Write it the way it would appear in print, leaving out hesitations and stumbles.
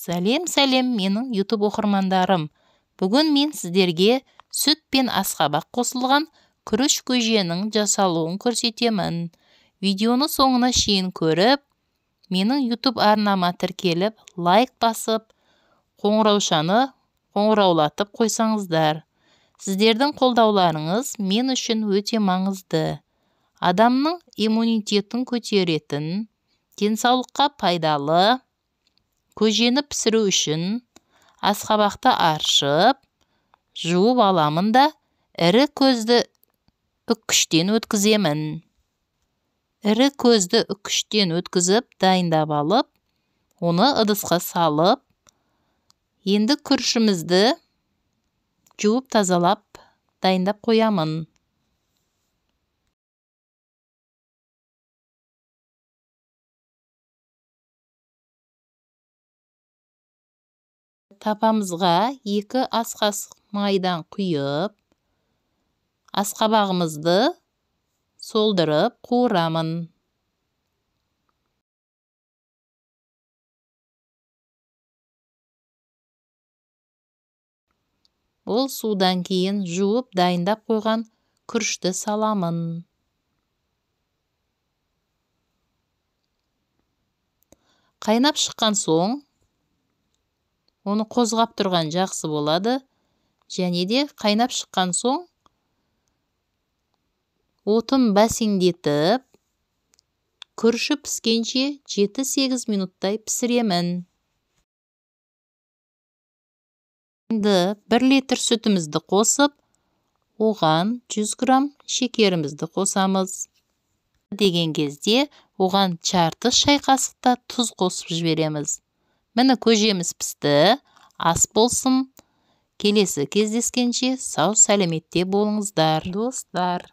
Сәлем менің YouTube оқырмандарым. Бүгін мен сіздерге сүт пен асқабақ қосылған күріш көженің жасалуын көрсетемін. Видеоны соңына шейін көріп, менің YouTube арнама тіркеліп, лайк басып, қоңыраушаны қоңыраулатып қойсаңыздар. Сіздердің қолдауларыңыз мен үшін өте маңызды. Адамның иммунитетін көтеретін, денсаулыққа пайдалы көжені пісіру үшін асқабақты аршып, жуып аламын да ірі көзді үккіштен өткіземін. Ірі көзді үккіштен өткізіп дайындап алып, оны ыдысқа салып, енді күрішімізді жуып тазалап дайындап қоямын. Тапамызға 2 ас қасық майдан құйып, асқабағымызды солдырып қуырамын. Ол судан кейін жуып дайындап қойған күрішті саламын. Қайнап шыққан соң, оны қозғап тұрған жақсы болады. Және де қайнап шыққан соң, отын бәсеңдетіп, күріші піскенше 7-8 минуттай пісіремін. Енді 1 литр сүтімізді қосып, оған 100 грамм шекерімізді қосамыз. Деген кезде оған жарты шай қасықта тұз қосып жібереміз. Міне көжеміз пісті, ас болсын. Келесі кездескенше сау сәлеметте болыңыздар, достар.